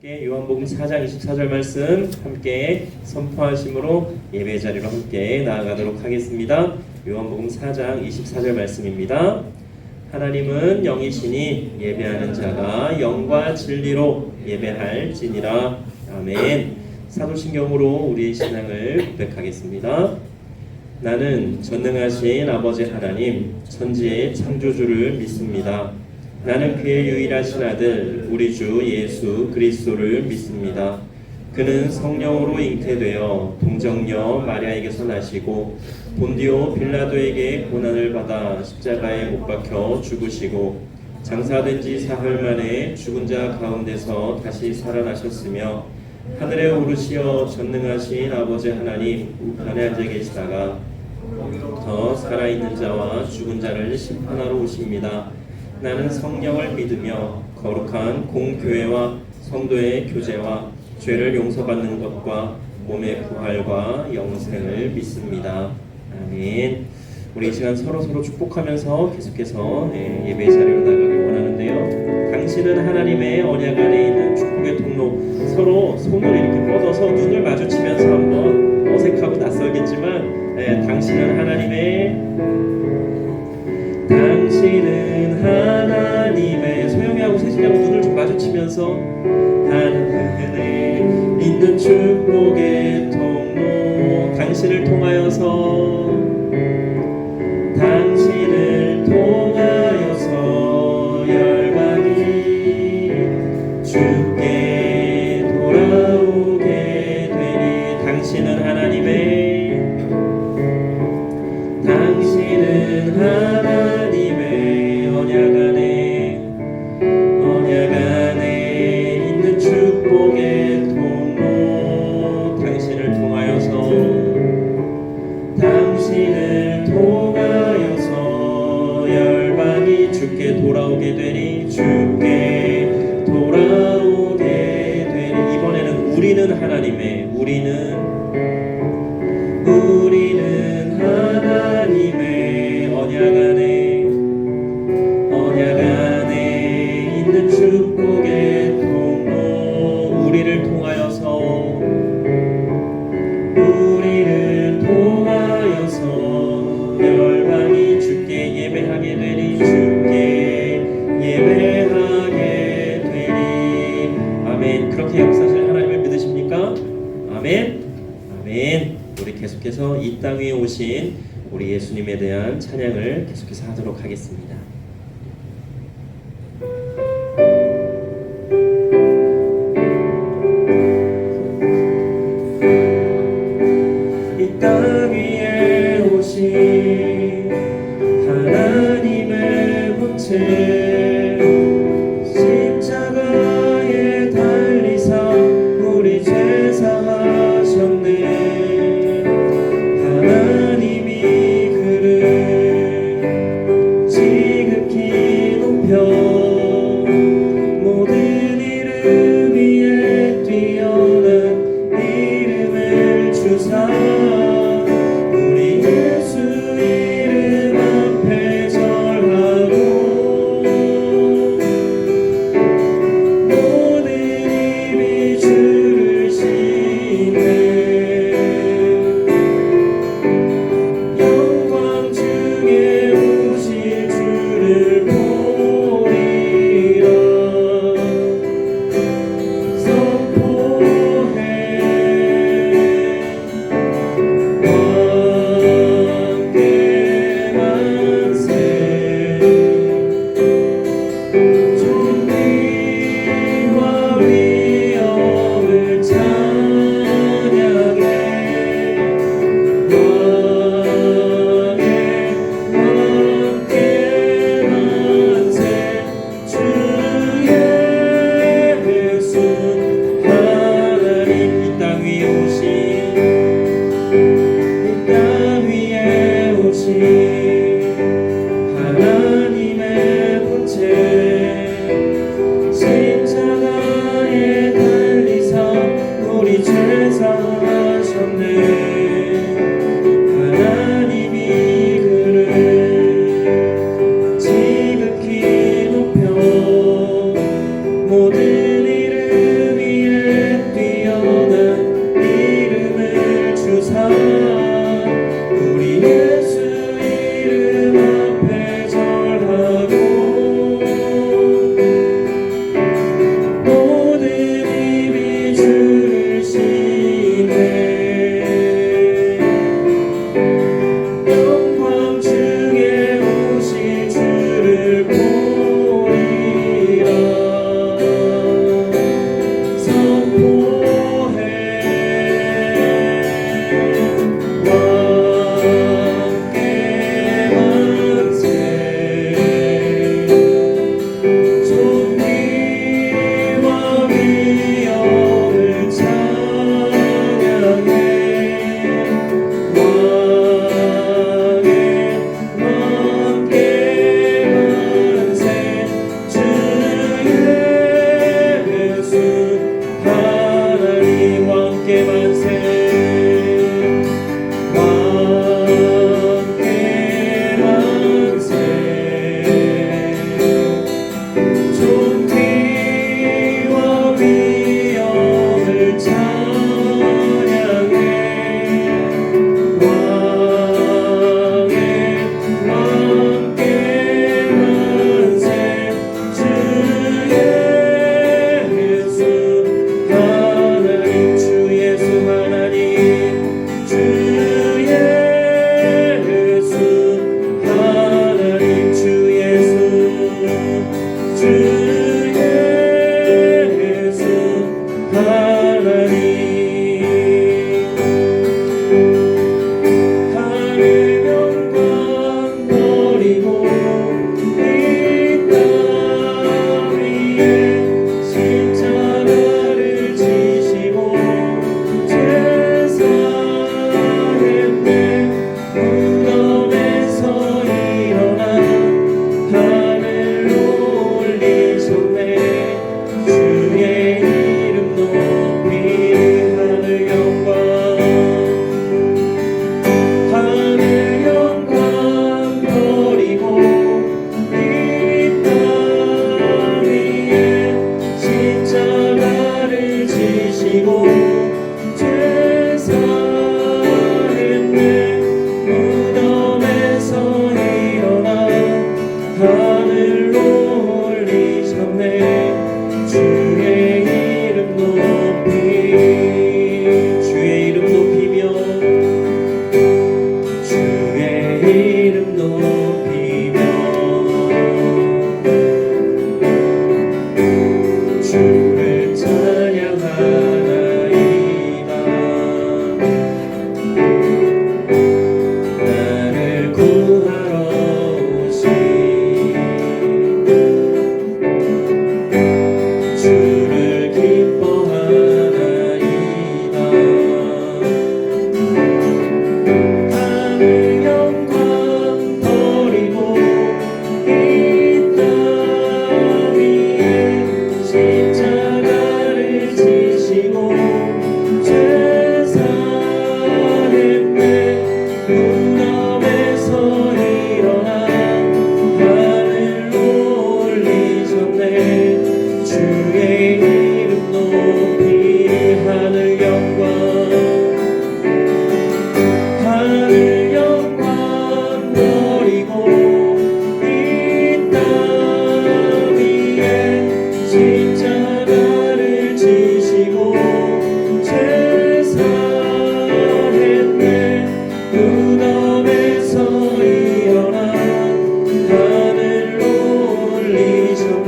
함께 요한복음 4장 24절 말씀 함께 선포하심으로 예배 자리로 함께 나아가도록 하겠습니다. 요한복음 4장 24절 말씀입니다. 하나님은 영이시니 예배하는 자가 영과 진리로 예배할지니라. 아멘. 사도신경으로 우리의 신앙을 고백하겠습니다. 나는 전능하신 아버지 하나님, 천지의 창조주를 믿습니다. 나는 그의 유일하신 아들 우리 주 예수 그리스도를 믿습니다. 그는 성령으로 잉태되어 동정녀 마리아에게서 나시고 본디오 빌라도에게 고난을 받아 십자가에 못 박혀 죽으시고 장사된 지 사흘 만에 죽은 자 가운데서 다시 살아나셨으며 하늘에 오르시어 전능하신 아버지 하나님 우편에 앉아 계시다가 더 살아있는 자와 죽은 자를 심판하러 오십니다. 나는 성령을 믿으며 거룩한 공교회와 성도의 교제와 죄를 용서받는 것과 몸의 부활과 영생을 믿습니다. 아멘. 우리 이 시간 서로 축복하면서 계속해서 예배 자리로 나가길 원하는데요. 당신은 하나님의 언약 안에 있는 축복의 통로. 서로 손을 이렇게 뻗어서 눈을 마주치면서 한번 어색하고 낯설겠지만 당신은 하나님의 소영이하고 세진이하고 눈을 좀 마주치면서 하나님의 있는 축복의 통로. 당신을 통하여서 열방이 주께 돌아오게 되니 당신은 하나님의 언약 안에 있는 축복의 통로. 당신을 통하여서 열방이 주께 돌아오게 되니 이번에는 우리는 하나님의 언약 안에 있는 축복의 통로. 우리를 통하여서 열방이 주께 예배하게 되니 아멘. 그렇게 역사하실 하나님을 믿으십니까? 아멘. 아멘. 우리 계속해서 이 땅 위에 오신 우리 예수님에 대한 찬양을 계속해서 하도록 하겠습니다. 이 땅 위에 오신 하나님의 본체 십자가에 달리사 우리 죄 사하셨네. 하나님이 그를 지금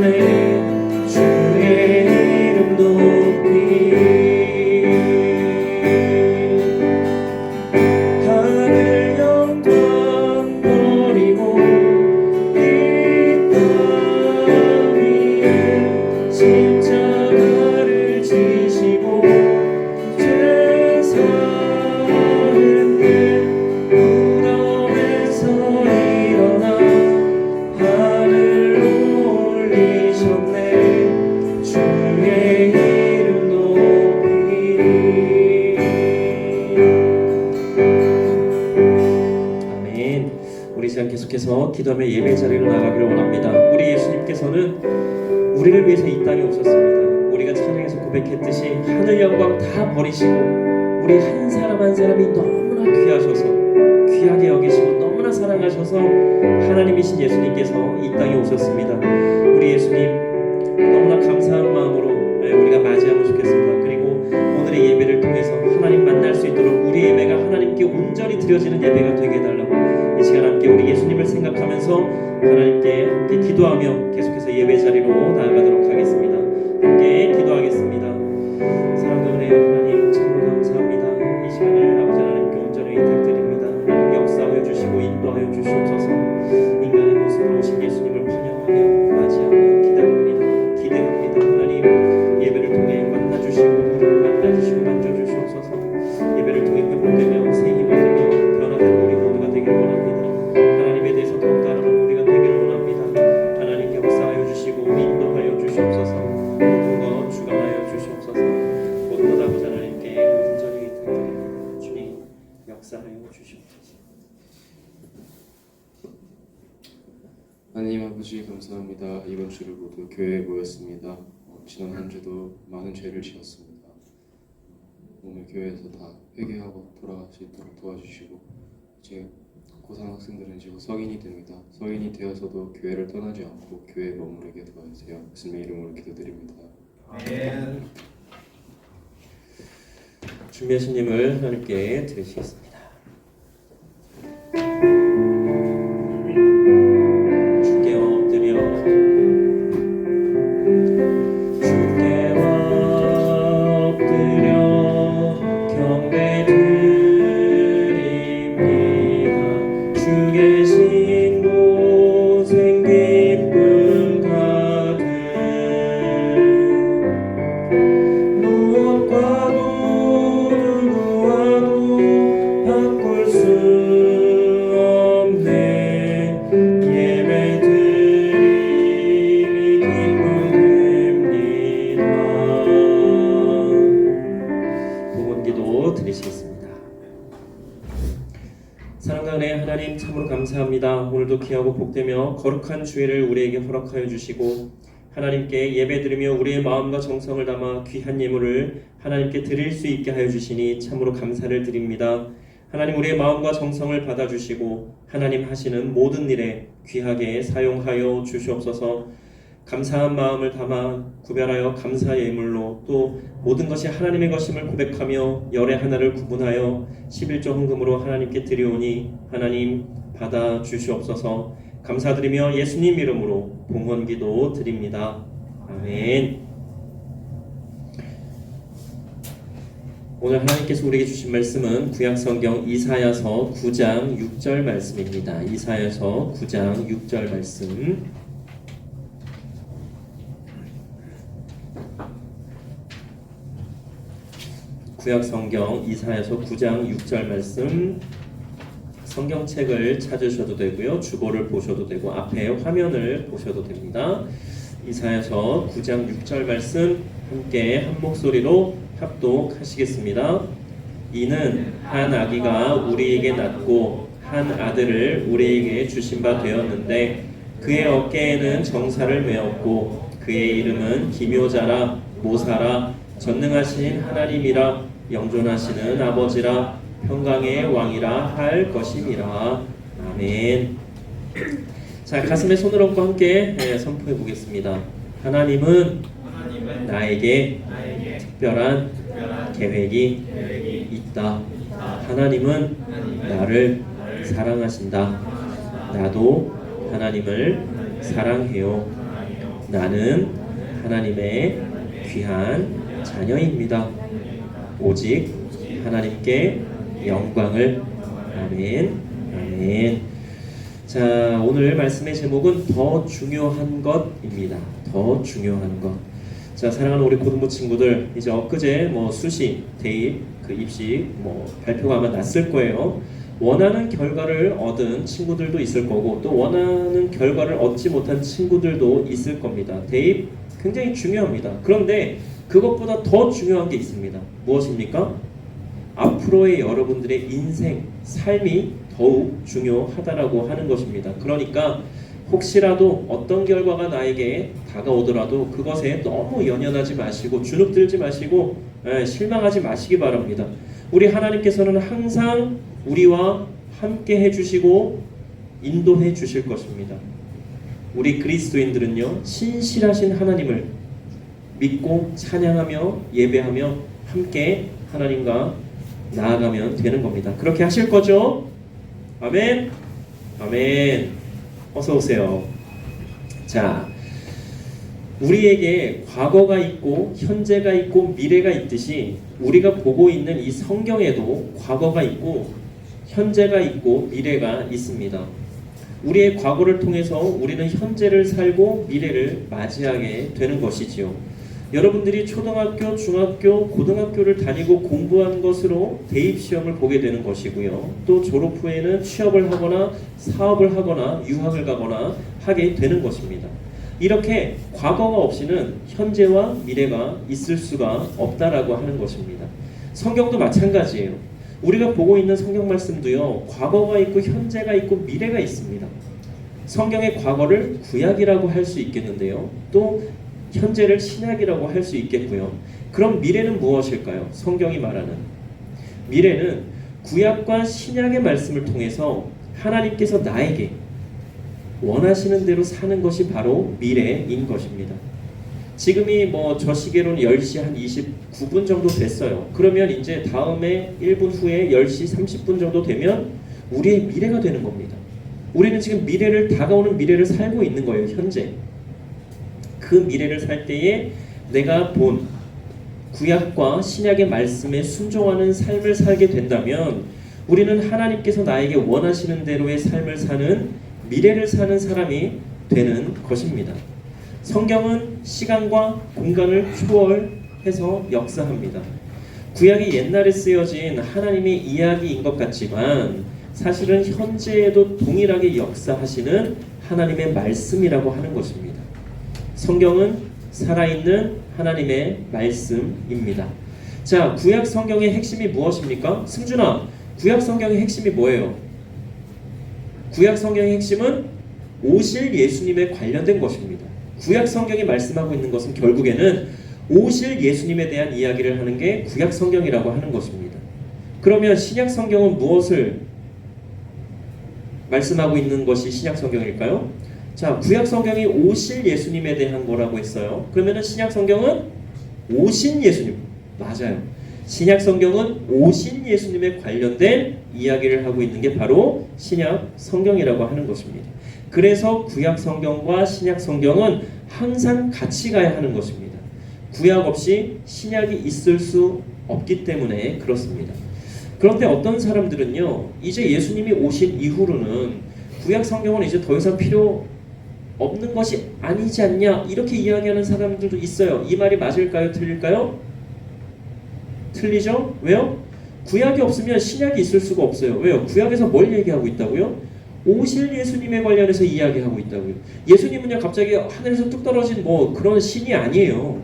주셨네 주의 이름 높이 하늘 영광 버리고 이 땅 위에 십자가를 지시고 죄 사는 길 무덤에서 일어나 하늘로 올리셨네 주의 이름 높이 아멘. 우리 시간 계속해서 기도하며 예배 자리로 나가기를 원합니다. 우리 예수님께서는 우리를 위해서 이 땅에 오셨습니다. 우리가 찬양에서 고백했듯이 하늘 영광 다 버리시고 우리 한 사람 한 사람이 너무나 귀하셔서 귀하게 여기시고 너무나 사랑하셔서 하나님이신 예수님께서 이 땅에 오셨습니다. 우리 예수님 너무나 감사한 마음으로 우리가 맞이하면 좋겠습니다. 그리고 오늘의 예배를 통해서 하나님 만날 수 있도록 우리 예배가 하나님께 온전히 드려지는 예배가 되게 해달라고 이 시간 함께 우리 예수님을 생각하면서 하나님께 함께 기도하며 계속해서 예배 자리로 나아가도록 하겠습니다. 함께 기도하겠습니다. 사랑하는 은혜의 하나님 참으로 감사합니다. 이 시간을 아버지 하나님께 온전히 의탁드립니다. 하나님 역사하여 주시고 인도하여 주시옵소서. 인간의 모습으로 오신 예수님을 환영하며 맞이하며 기다립니다. 기대합니다. 하나님 예배를 통해 만나주시고 우리를 만나주시고 만져주시옵소서. 예배를 통해 회복되며 새 힘을 얻으며 변화되는 우리 모두가 되기를 원합니다. 하나님에 대해서 더욱더 알아가는 우리가 되기를 원합니다. 하나님 역사하여 주시고 인도하여 주시옵소서. 모든 것 주관하여 주시옵소서. 모든 것 아버지 하나님께 온전히 의탁드립니다. 주님 역사하여 주시옵소서. 하나님 아버지 감사합니다. 이번 주를 모두 교회에 모였습니다. 지난 한 주도 많은 죄를 지었습니다. 오늘 교회에서 다 회개하고 돌아갈 수 있도록 도와주시고 이제 고3 학생들은 이제 성인이 됩니다. 성인이 되어서도 교회를 떠나지 않고 교회에 머무르게 도와주세요. 예수님의 이름으로 기도드립니다. 아멘. 준비하신 예물 하나님께 드리시겠습니다. 주께 엎드려 주께 엎드려 경배드립니다. 주 계신 곳엔 기쁨 가득 무엇과도 누구와도 바꿀 수 없네. 예배드림이 기쁨됩니다. 복원기도 드리시겠습니다. 사랑하는 하나님 참으로 감사합니다. 오늘도 귀하고 복되며 거룩한 주일을 우리에게 허락하여 주시고 하나님께 예배드리며 우리의 마음과 정성을 담아 귀한 예물을 하나님께 드릴 수 있게 하여 주시니 참으로 감사를 드립니다. 하나님 우리의 마음과 정성을 받아주시고 하나님 하시는 모든 일에 귀하게 사용하여 주시옵소서. 감사한 마음을 담아 구별하여 감사의 예물로 또 모든 것이 하나님의 것임을 고백하며 열의 하나를 구분하여 11조 헌금으로 하나님께 드리오니 하나님 받아 주시옵소서. 감사드리며 예수님 이름으로 봉헌기도 드립니다. 아멘. 오늘 하나님께서 우리에게 주신 말씀은 구약성경 이사야서 9장 6절 말씀입니다. 이사야서 9장 6절 말씀. 구약성경 이사야서 9장 6절 말씀. 성경책을 찾으셔도 되고요. 주보를 보셔도 되고 앞에 화면을 보셔도 됩니다. 이사야서 9장 6절 말씀 함께 한 목소리로 합독하시겠습니다. 이는 한 아기가 우리에게 낳고 한 아들을 우리에게 주신 바 되었는데 그의 어깨에는 정사를 메었고 그의 이름은 기묘자라 모사라 전능하신 하나님이라 영존하시는 아버지라 평강의 왕이라 할 것임이라. 아멘. 자, 가슴에 손을 얹고 함께 선포해 보겠습니다. 하나님은 나에게 특별한 계획이 있다. 하나님은 나를 사랑하신다. 나도 하나님을 사랑해요. 나는 하나님의 귀한 자녀입니다. 오직 하나님께 영광을. 아멘. 아멘. 자, 오늘 말씀의 제목은 더 중요한 것입니다. 더 중요한 것. 자, 사랑하는 우리 고등부 친구들, 이제 엊그제 수시, 대입, 입시 발표가 아마 났을 거예요. 원하는 결과를 얻은 친구들도 있을 거고 또 원하는 결과를 얻지 못한 친구들도 있을 겁니다. 대입 굉장히 중요합니다. 그런데 그것보다 더 중요한 게 있습니다. 무엇입니까? 앞으로의 여러분들의 인생, 삶이 더욱 중요하다라고 하는 것입니다. 그러니까 혹시라도 어떤 결과가 나에게 다가오더라도 그것에 너무 연연하지 마시고 주눅들지 마시고 실망하지 마시기 바랍니다. 우리 하나님께서는 항상 우리와 함께 해주시고 인도해 주실 것입니다. 우리 그리스도인들은요, 신실하신 하나님을 믿고 찬양하며 예배하며 함께 하나님과 나아가면 되는 겁니다. 그렇게 하실 거죠? 아멘. 아멘. 어서 오세요. 자, 우리에게 과거가 있고 현재가 있고 미래가 있듯이 우리가 보고 있는 이 성경에도 과거가 있고 현재가 있고 미래가 있습니다. 우리의 과거를 통해서 우리는 현재를 살고 미래를 맞이하게 되는 것이지요. 여러분들이 초등학교, 중학교, 고등학교를 다니고 공부한 것으로 대입시험을 보게 되는 것이고요. 또 졸업 후에는 취업을 하거나 사업을 하거나 유학을 가거나 하게 되는 것입니다. 이렇게 과거가 없이는 현재와 미래가 있을 수가 없다라고 하는 것입니다. 성경도 마찬가지예요. 우리가 보고 있는 성경 말씀도요, 과거가 있고 현재가 있고 미래가 있습니다. 성경의 과거를 구약이라고 할 수 있겠는데요. 또 현재를 신약이라고 할 수 있겠고요. 그럼 미래는 무엇일까요? 성경이 말하는 미래는 구약과 신약의 말씀을 통해서 하나님께서 나에게 원하시는 대로 사는 것이 바로 미래인 것입니다. 지금이 저 시계로는 10시 한 29분 정도 됐어요. 그러면 이제 다음에 1분 후에 10시 30분 정도 되면 우리의 미래가 되는 겁니다. 우리는 지금 다가오는 미래를 살고 있는 거예요. 현재. 그 미래를 살 때에 내가 본 구약과 신약의 말씀에 순종하는 삶을 살게 된다면 우리는 하나님께서 나에게 원하시는 대로의 삶을 사는 미래를 사는 사람이 되는 것입니다. 성경은 시간과 공간을 초월해서 역사합니다. 구약이 옛날에 쓰여진 하나님의 이야기인 것 같지만 사실은 현재에도 동일하게 역사하시는 하나님의 말씀이라고 하는 것입니다. 성경은 살아있는 하나님의 말씀입니다. 자, 구약 성경의 핵심이 무엇입니까? 승준아, 구약 성경의 핵심이 뭐예요? 구약 성경의 핵심은 오실 예수님에 관련된 것입니다. 구약 성경이 말씀하고 있는 것은 결국에는 오실 예수님에 대한 이야기를 하는 게 구약 성경이라고 하는 것입니다. 그러면 신약 성경은 무엇을 말씀하고 있는 것이 신약 성경일까요? 자, 구약 성경이 오실 예수님에 대한 거라고 했어요. 그러면은 신약 성경은 오신 예수님. 맞아요. 신약 성경은 오신 예수님에 관련된 이야기를 하고 있는 게 바로 신약 성경이라고 하는 것입니다. 그래서 구약 성경과 신약 성경은 항상 같이 가야 하는 것입니다. 구약 없이 신약이 있을 수 없기 때문에 그렇습니다. 그런데 어떤 사람들은요, 이제 예수님이 오신 이후로는 구약 성경은 이제 더 이상 필요 없는 것이 아니지 않냐, 이렇게 이야기하는 사람들도 있어요. 이 말이 맞을까요? 틀릴까요? 틀리죠? 왜요? 구약이 없으면 신약이 있을 수가 없어요. 왜요? 구약에서 뭘 얘기하고 있다고요? 오실 예수님에 관련해서 이야기하고 있다고요. 예수님은요, 갑자기 하늘에서 뚝 떨어진 그런 신이 아니에요.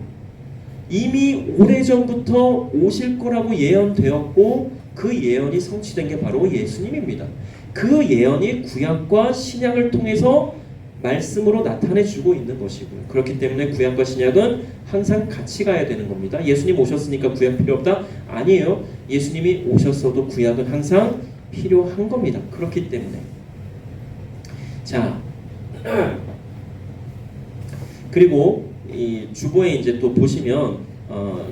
이미 오래전부터 오실 거라고 예언되었고 그 예언이 성취된 게 바로 예수님입니다. 그 예언이 구약과 신약을 통해서 말씀으로 나타내주고 있는 것이고요. 그렇기 때문에 구약과 신약은 항상 같이 가야 되는 겁니다. 예수님 오셨으니까 구약 필요 없다? 아니에요. 예수님이 오셨어도 구약은 항상 필요한 겁니다. 그렇기 때문에. 자, 그리고 이 주보에 이제 또 보시면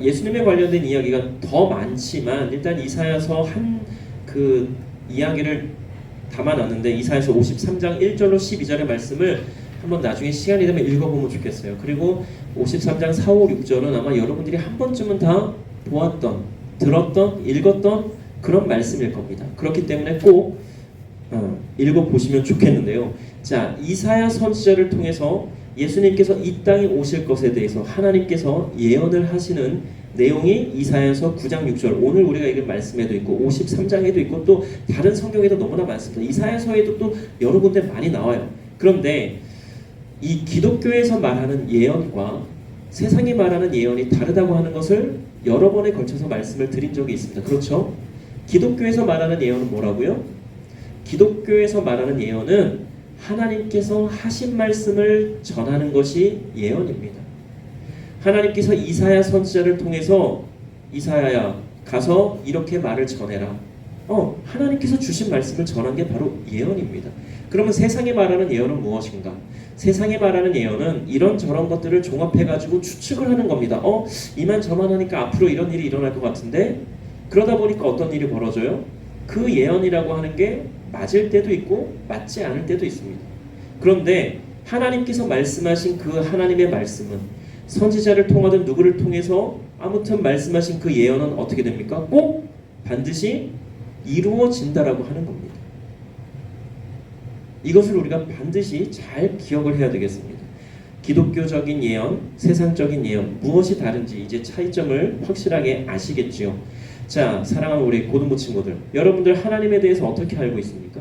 예수님에 관련된 이야기가 더 많지만 일단 이사야서 한 그 이야기를 담아놨는데 이사야서 53장 1절로 12절의 말씀을 한번 나중에 시간이 되면 읽어보면 좋겠어요. 그리고 53장 4, 5, 6절은 아마 여러분들이 한 번쯤은 다 보았던, 들었던, 읽었던 그런 말씀일 겁니다. 그렇기 때문에 꼭 읽어보시면 좋겠는데요. 자, 이사야 선지자를 통해서 예수님께서 이 땅에 오실 것에 대해서 하나님께서 예언을 하시는 내용이 이사야서 9장 6절, 오늘 우리가 읽은 말씀에도 있고 53장에도 있고 또 다른 성경에도 너무나 많습니다. 이사야서에도 또 여러 군데 많이 나와요. 그런데 이 기독교에서 말하는 예언과 세상이 말하는 예언이 다르다고 하는 것을 여러 번에 걸쳐서 말씀을 드린 적이 있습니다. 그렇죠? 기독교에서 말하는 예언은 뭐라고요? 기독교에서 말하는 예언은 하나님께서 하신 말씀을 전하는 것이 예언입니다. 하나님께서 이사야 선지자를 통해서 이사야야 가서 이렇게 말을 전해라. 하나님께서 주신 말씀을 전한 게 바로 예언입니다. 그러면 세상에 말하는 예언은 무엇인가? 세상에 말하는 예언은 이런저런 것들을 종합해가지고 추측을 하는 겁니다. 이만저만 하니까 앞으로 이런 일이 일어날 것 같은데 그러다 보니까 어떤 일이 벌어져요? 그 예언이라고 하는 게 맞을 때도 있고 맞지 않을 때도 있습니다. 그런데 하나님께서 말씀하신 그 하나님의 말씀은 선지자를 통하든 누구를 통해서 아무튼 말씀하신 그 예언은 어떻게 됩니까? 꼭 반드시 이루어진다라고 하는 겁니다. 이것을 우리가 반드시 잘 기억을 해야 되겠습니다. 기독교적인 예언, 세상적인 예언 무엇이 다른지 이제 차이점을 확실하게 아시겠지요. 자, 사랑하는 우리 고등부 친구들, 여러분들 하나님에 대해서 어떻게 알고 있습니까?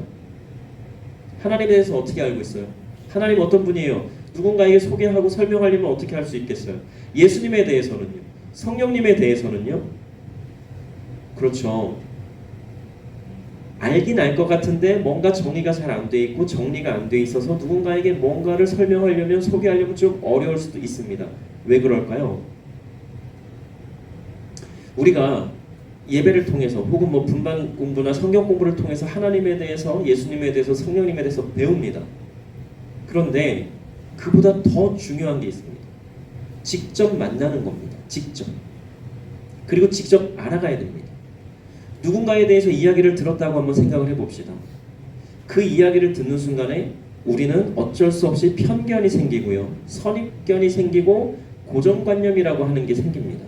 하나님에 대해서 어떻게 알고 있어요? 하나님 어떤 분이에요? 누군가에게 소개하고 설명하려면 어떻게 할 수 있겠어요? 예수님에 대해서는요? 성령님에 대해서는요? 그렇죠. 알긴 알 것 같은데 뭔가 정리가 잘 안 돼 있고 정리가 안 돼 있어서 누군가에게 뭔가를 설명하려면 소개하려면 좀 어려울 수도 있습니다. 왜 그럴까요? 우리가 예배를 통해서 혹은 뭐 분반 공부나 성경 공부를 통해서 하나님에 대해서 예수님에 대해서 성령님에 대해서 배웁니다. 그런데 그보다 더 중요한 게 있습니다. 직접 만나는 겁니다. 직접. 그리고 직접 알아가야 됩니다. 누군가에 대해서 이야기를 들었다고 한번 생각을 해봅시다. 그 이야기를 듣는 순간에 우리는 어쩔 수 없이 편견이 생기고요. 선입견이 생기고 고정관념이라고 하는 게 생깁니다.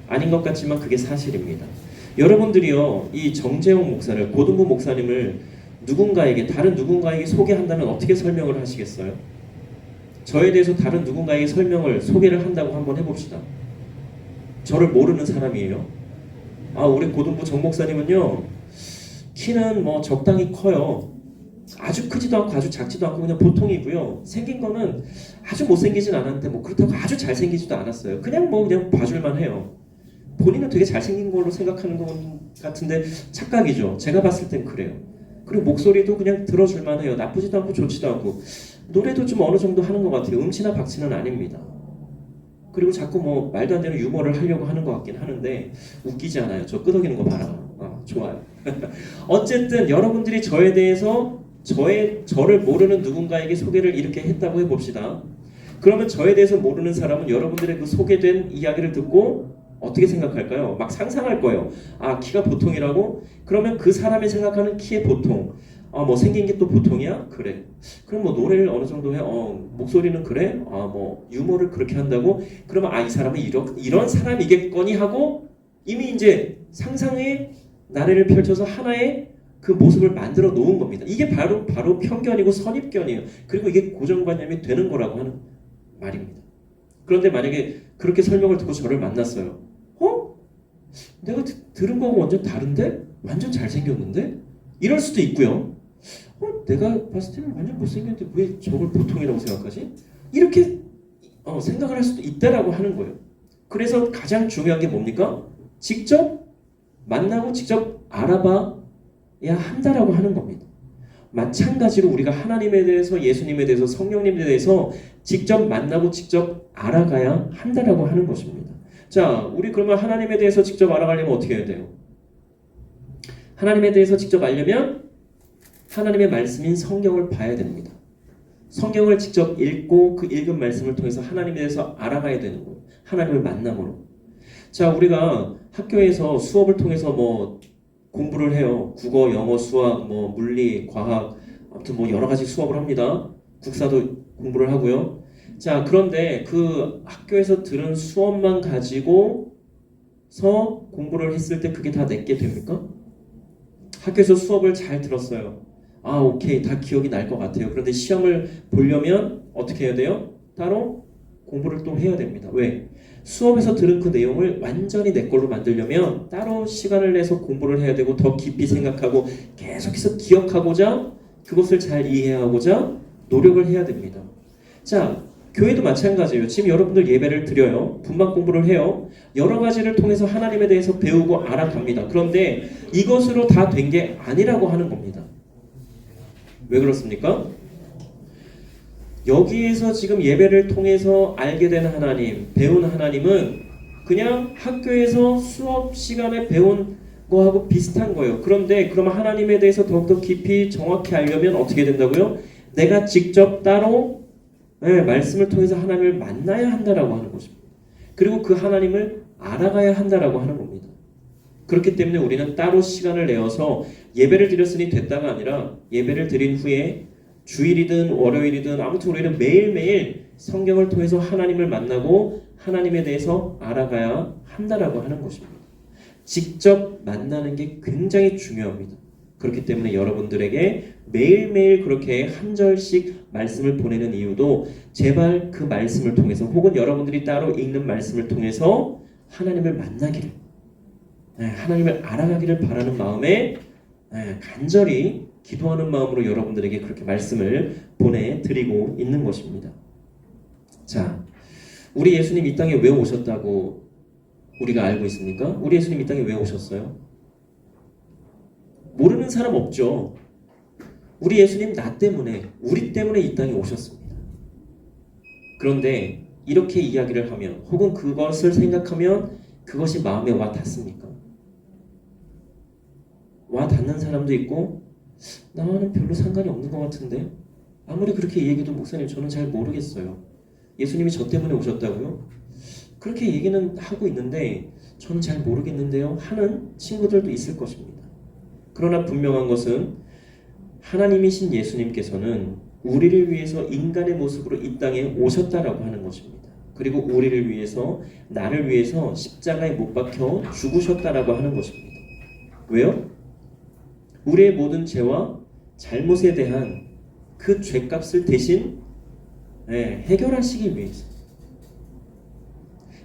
아닌 것 같지만 그게 사실입니다. 여러분들이요, 이 정재용 목사를, 고등부 목사님을 누군가에게, 다른 누군가에게 소개한다면 어떻게 설명을 하시겠어요? 저에 대해서 다른 누군가에게 소개를 한다고 한번 해봅시다. 저를 모르는 사람이에요. 우리 고등부 정 목사님은요, 키는 뭐 적당히 커요. 아주 크지도 않고 아주 작지도 않고 그냥 보통이고요. 생긴 거는 아주 못생기진 않았는데 뭐 그렇다고 아주 잘생기지도 않았어요. 그냥 봐줄만 해요. 본인은 되게 잘생긴 걸로 생각하는 것 같은데 착각이죠. 제가 봤을 땐 그래요. 그리고 목소리도 그냥 들어줄만 해요. 나쁘지도 않고 좋지도 않고. 노래도 좀 어느 정도 하는 것 같아요. 음치나 박치는 아닙니다. 그리고 자꾸 뭐 말도 안 되는 유머를 하려고 하는 것 같긴 하는데 웃기지 않아요. 저 끄덕이는 거 봐라. 좋아요. 어쨌든 여러분들이 저에 대해서 저를 모르는 누군가에게 소개를 이렇게 했다고 해봅시다. 그러면 저에 대해서 모르는 사람은 여러분들의 그 소개된 이야기를 듣고 어떻게 생각할까요? 막 상상할 거예요. 키가 보통이라고? 그러면 그 사람이 생각하는 키의 보통, 뭐 생긴 게 또 보통이야? 그래. 그럼 뭐 노래를 어느 정도 해? 목소리는 그래? 뭐 유머를 그렇게 한다고? 그러면 이 사람은 이런 사람이겠거니 하고 이미 이제 상상의 나래를 펼쳐서 하나의 그 모습을 만들어 놓은 겁니다. 이게 바로 편견이고 선입견이에요. 그리고 이게 고정관념이 되는 거라고 하는 말입니다. 그런데 만약에 그렇게 설명을 듣고 저를 만났어요. 내가 들은 거하고 완전 다른데? 완전 잘생겼는데? 이럴 수도 있고요. 내가 봤을 때는 완전 못생겼는데 왜 저걸 보통이라고 생각하지? 이렇게 생각을 할 수도 있다라고 하는 거예요. 그래서 가장 중요한 게 뭡니까? 직접 만나고 직접 알아봐야 한다라고 하는 겁니다. 마찬가지로 우리가 하나님에 대해서, 예수님에 대해서, 성령님에 대해서 직접 만나고 직접 알아가야 한다라고 하는 것입니다. 자, 우리 그러면 하나님에 대해서 직접 알아가려면 어떻게 해야 돼요? 하나님에 대해서 직접 알려면 하나님의 말씀인 성경을 봐야 됩니다. 성경을 직접 읽고 그 읽은 말씀을 통해서 하나님에 대해서 알아가야 되는 거예요. 하나님을 만남으로. 자, 우리가 학교에서 수업을 통해서 뭐 공부를 해요. 국어, 영어, 수학, 뭐 물리, 과학, 아무튼 뭐 여러 가지 수업을 합니다. 국사도 공부를 하고요. 자, 그런데 그 학교에서 들은 수업만 가지고서 공부를 했을 때 그게 다 내게 됩니까? 학교에서 수업을 잘 들었어요. 아, 오케이. 다 기억이 날 것 같아요. 그런데 시험을 보려면 어떻게 해야 돼요? 따로 공부를 또 해야 됩니다. 왜? 수업에서 들은 그 내용을 완전히 내 걸로 만들려면 따로 시간을 내서 공부를 해야 되고 더 깊이 생각하고 계속해서 기억하고자 그것을 잘 이해하고자 노력을 해야 됩니다. 자, 교회도 마찬가지예요. 지금 여러분들 예배를 드려요. 분만 공부를 해요. 여러 가지를 통해서 하나님에 대해서 배우고 알아갑니다. 그런데 이것으로 다 된 게 아니라고 하는 겁니다. 왜 그렇습니까? 여기에서 지금 예배를 통해서 알게 된 하나님, 배운 하나님은 그냥 학교에서 수업 시간에 배운 거하고 비슷한 거예요. 그런데 그러면 하나님에 대해서 더욱더 깊이 정확히 알려면 어떻게 된다고요? 내가 직접 따로 말씀을 통해서 하나님을 만나야 한다라고 하는 것입니다. 그리고 그 하나님을 알아가야 한다라고 하는 겁니다. 그렇기 때문에 우리는 따로 시간을 내어서 예배를 드렸으니 됐다가 아니라 예배를 드린 후에 주일이든 월요일이든 아무튼 우리는 매일매일 성경을 통해서 하나님을 만나고 하나님에 대해서 알아가야 한다라고 하는 것입니다. 직접 만나는 게 굉장히 중요합니다. 그렇기 때문에 여러분들에게 매일매일 그렇게 한 절씩 말씀을 보내는 이유도 제발 그 말씀을 통해서 혹은 여러분들이 따로 읽는 말씀을 통해서 하나님을 만나기를 하나님을 알아가기를 바라는 마음에 간절히 기도하는 마음으로 여러분들에게 그렇게 말씀을 보내드리고 있는 것입니다. 자, 우리 예수님 이 땅에 왜 오셨다고 우리가 알고 있습니까? 우리 예수님 이 땅에 왜 오셨어요? 모르는 사람 없죠. 우리 예수님 나 때문에, 우리 때문에 이 땅에 오셨습니다. 그런데 이렇게 이야기를 하면 혹은 그것을 생각하면 그것이 마음에 와 닿습니까? 와 닿는 사람도 있고 나와는 별로 상관이 없는 것 같은데 아무리 그렇게 얘기해도 목사님 저는 잘 모르겠어요. 예수님이 저 때문에 오셨다고요? 그렇게 얘기는 하고 있는데 저는 잘 모르겠는데요 하는 친구들도 있을 것입니다. 그러나 분명한 것은 하나님이신 예수님께서는 우리를 위해서 인간의 모습으로 이 땅에 오셨다라고 하는 것입니다. 그리고 우리를 위해서 나를 위해서 십자가에 못 박혀 죽으셨다라고 하는 것입니다. 왜요? 우리의 모든 죄와 잘못에 대한 그 죄값을 대신 해결하시기 위해서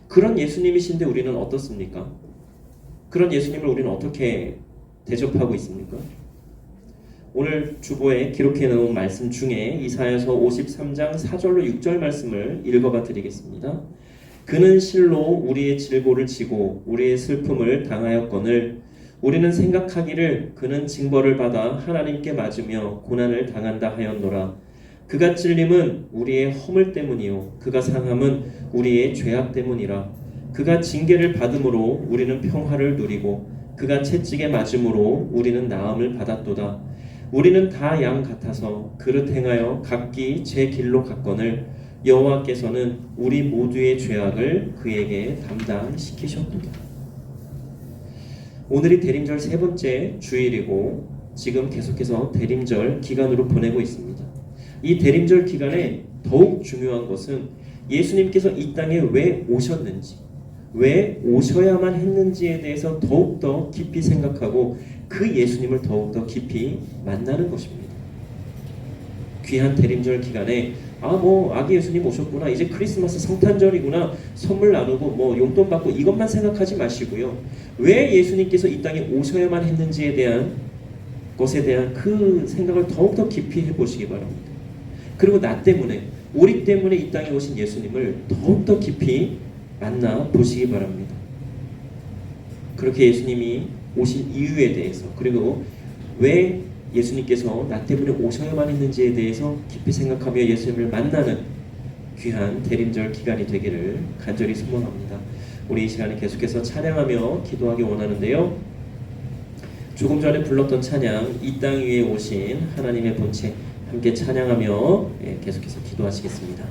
그런 예수님이신데 우리는 어떻습니까? 그런 예수님을 우리는 어떻게 대접하고 있습니까? 오늘 주보에 기록해 놓은 말씀 중에 이사야서 53장 4절로 6절 말씀을 읽어봐 드리겠습니다. 그는 실로 우리의 질고를 지고 우리의 슬픔을 당하였거늘 우리는 생각하기를 그는 징벌을 받아 하나님께 맞으며 고난을 당한다 하였노라. 그가 찔림은 우리의 허물 때문이요 그가 상함은 우리의 죄악 때문이라. 그가 징계를 받음으로 우리는 평화를 누리고 그가 채찍에 맞음으로 우리는 나음을 받았도다. 우리는 다 양 같아서 그릇 행하여 각기 제 길로 갔거늘 여호와께서는 우리 모두의 죄악을 그에게 담당시키셨도다. 오늘이 대림절 세 번째 주일이고 지금 계속해서 대림절 기간으로 보내고 있습니다. 이 대림절 기간에 더욱 중요한 것은 예수님께서 이 땅에 왜 오셨는지, 왜 오셔야만 했는지에 대해서 더욱더 깊이 생각하고 그 예수님을 더욱더 깊이 만나는 것입니다. 귀한 대림절 기간에 아기 예수님 오셨구나, 이제 크리스마스 성탄절이구나, 선물 나누고 용돈 받고 이것만 생각하지 마시고요. 왜 예수님께서 이 땅에 오셔야만 했는지에 대한 것에 대한 그 생각을 더욱더 깊이 해보시기 바랍니다. 그리고 나 때문에, 우리 때문에 이 땅에 오신 예수님을 더욱더 깊이 만나 보시기 바랍니다. 그렇게 예수님이 오신 이유에 대해서, 그리고 왜 예수님께서 나 때문에 오셔야만 했는지에 대해서 깊이 생각하며 예수님을 만나는 귀한 대림절 기간이 되기를 간절히 소망합니다. 우리 이 시간에 계속해서 찬양하며 기도하기 원하는데요. 조금 전에 불렀던 찬양, 이 땅 위에 오신 하나님의 본체, 함께 찬양하며 계속해서 기도하시겠습니다.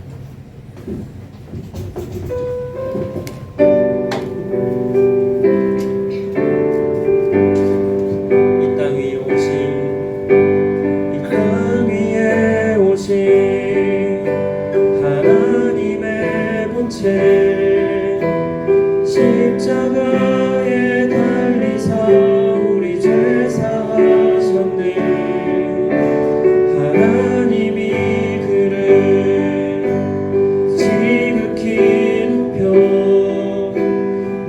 십자가에 달리사 우리 죄 사하셨네. 하나님이 그를 지극히 높여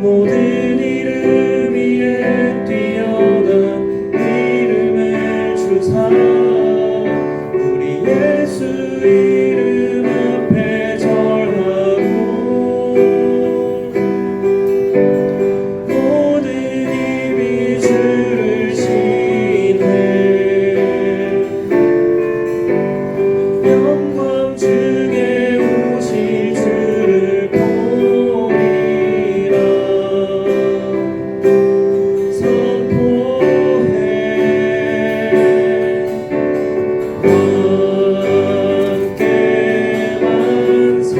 모든 이름 위에 뛰어난 이름을 주사 우리 예수 이름 앞에 절하고 모든 입이 주를 신뢰 영광 중에 오실 주를 보리라 선포해 함께 만세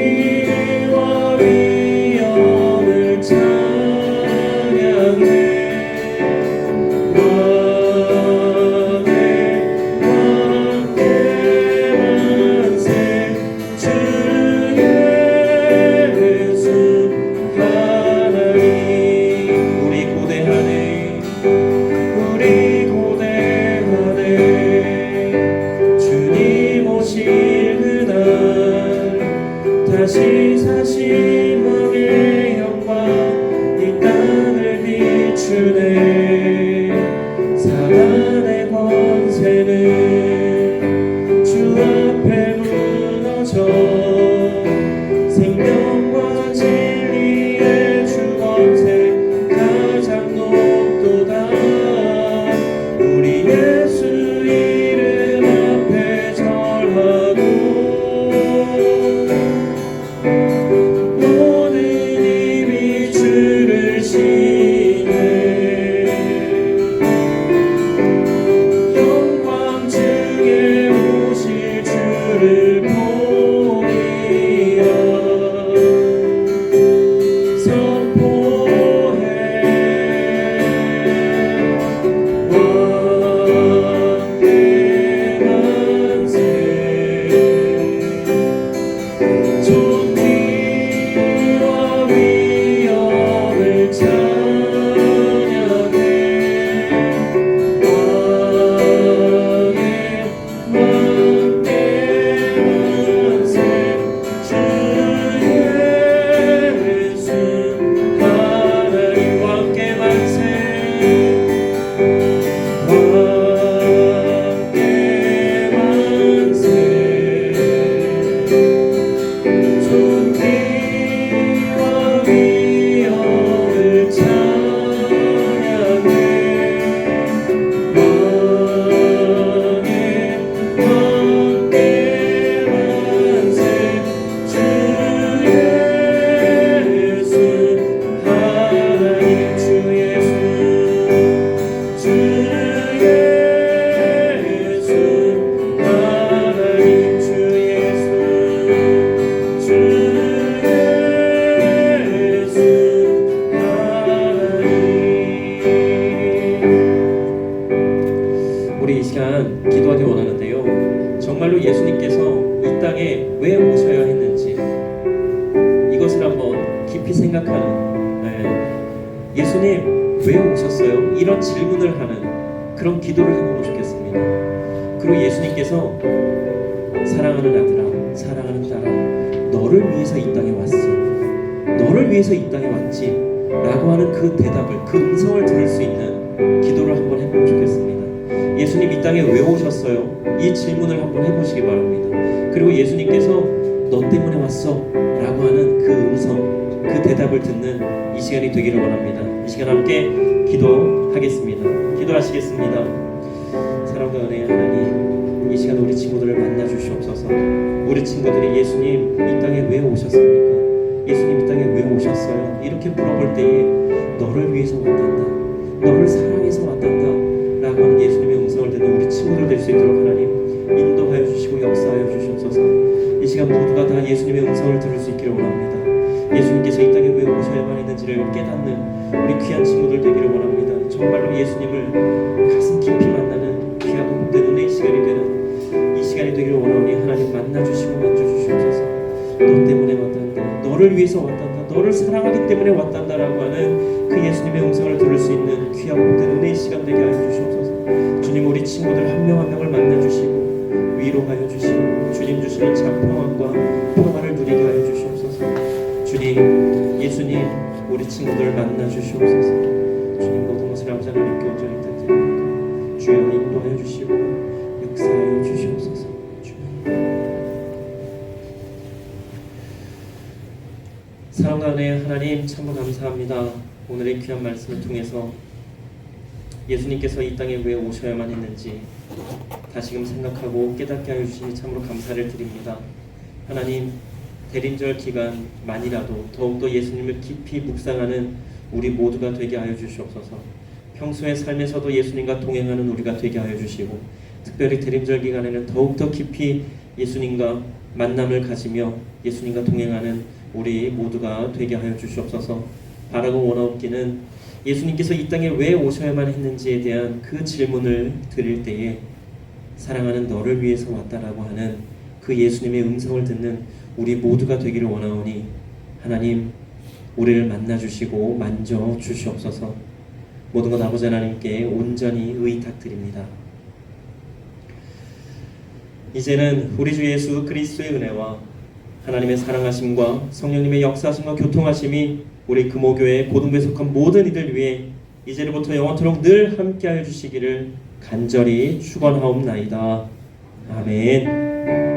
존귀와 위엄을 찬양해 왕의 왕께 만세 주 예수 하나님 우리 고대하네 우리 고대하네 주님 오실 그날 다시 사신 왕의 영광 이 땅을 비추네 사단의 권세는 주 앞에 무너져 생명과 진리의 주 권세 가장 높도다 우리 예수 이름 앞에 절하고 모든 입이 주를 신뢰 영광 중에 오실 주를 보리라 선포해 왕께 만세 존귀와 위엄을 찬양해 왕의 왕께 만세 주 예수 하나님 왕께 만세 왕께 만세 존귀와 위엄을 찬양해 왕의 왕께 만세 주 예수 하나님 주 예수 주 예수 하나님 주 예수 주 예수 하나님 우리 이 시간 기도하기 원하는데요 정말로 예수님께서 이 땅에 왜 오셔야 했는지 이것을 한번 깊이 생각하는 예수님 왜 오셨어요? 이런 질문을 하는 그런 기도를 해보면 좋겠습니다. 그리고 예수님께서 사랑하는 아들아 사랑하는 딸아 너를 위해서 이 땅에 왔어 너를 위해서 이 땅에 왔지 라고 하는 그 대답을 그 음성을 들을 수 있는 기도를 한번 해보면 좋겠습니다. 예수님 이 땅에 왜 오셨어요? 이 질문을 한번 해보시기 바랍니다. 그리고 예수님께서 너 때문에 왔어 라고 하는 그 음성 그 대답을 듣는 이 시간이 되기를 원합니다. 이 시간 함께 기도하겠습니다. 기도하시겠습니다. 사랑과 은혜의 하나님 이 시간 우리 친구들을 만나 주시옵소서. 우리 친구들이 예수님 이 땅에 왜 오셨습니까? 예수님 이 땅에 왜 오셨어요? 이렇게 물어볼 때에 너를 위해서 왔단다 너를 사랑해서 왔단다 라고 하는 예수님의 음성을 듣는 우리 친구들 될 수 있도록 하나님 인도하여 주시고 역사하여 주시옵소서. 이 시간 모두가 다 예수님의 음성을 들을 수 있기를 원합니다. 예수님께서 이 땅에 왜 오셔야만 했는지를 깨닫는 우리 귀한 친구들 되기를 원합니다. 정말로 예수님을 가슴 깊이 만나는 귀하고 복된 은혜의 시간이 되는 이 시간이 되기를 원하오니 하나님 만나주시고 만져주시옵소서. 너 때문에 왔단다, 너를 위해서 왔단다, 너를 사랑하기 때문에 왔단다라고 하는 그 예수님의 음성을 들을 수 있는 귀하고 복된 은혜의 시간 되게 하여 주시옵소서. 주님, 우리 친구들 한 명 한 명을 만나주시고 위로하여 주시고 주님 주시는 참 평안과 평화를 누리게 하여 주시옵소서. 주님, 예수님, 우리 친구들 만나주시옵소서. 주님, 모든 것을 아버지 하나님께 온전히 부탁드립니다. 주여 인도하여 주시고 역사하여 주시옵소서. 사랑과 은혜의 하나님, 참으로 감사합니다. 오늘의 귀한 말씀을 통해서 예수님께서 이 땅에 왜 오셔야만 했는지 다시금 생각하고 깨닫게 하여 주시니 참으로 감사를 드립니다. 하나님, 대림절 기간만이라도 더욱더 예수님을 깊이 묵상하는 우리 모두가 되게 하여 주시옵소서. 평소의 삶에서도 예수님과 동행하는 우리가 되게 하여 주시고, 특별히 대림절 기간에는 더욱더 깊이 예수님과 만남을 가지며 예수님과 동행하는 우리 모두가 되게 하여 주시옵소서. 바라고 원하옵기는 예수님께서 이 땅에 왜 오셔야만 했는지에 대한 그 질문을 드릴 때에 사랑하는 너를 위해서 왔다라고 하는 그 예수님의 음성을 듣는 우리 모두가 되기를 원하오니 하나님, 우리를 만나주시고 만져주시옵소서. 모든 것 아버지 하나님께 온전히 의탁드립니다. 이제는 우리 주 예수 그리스도의 은혜와 하나님의 사랑하심과 성령님의 역사하심과 교통하심이 우리 금오교회 고등부에 속한 모든 이들 위해 이제로부터 영원토록 늘 함께하여 주시기를 간절히 축원하옵나이다. 아멘.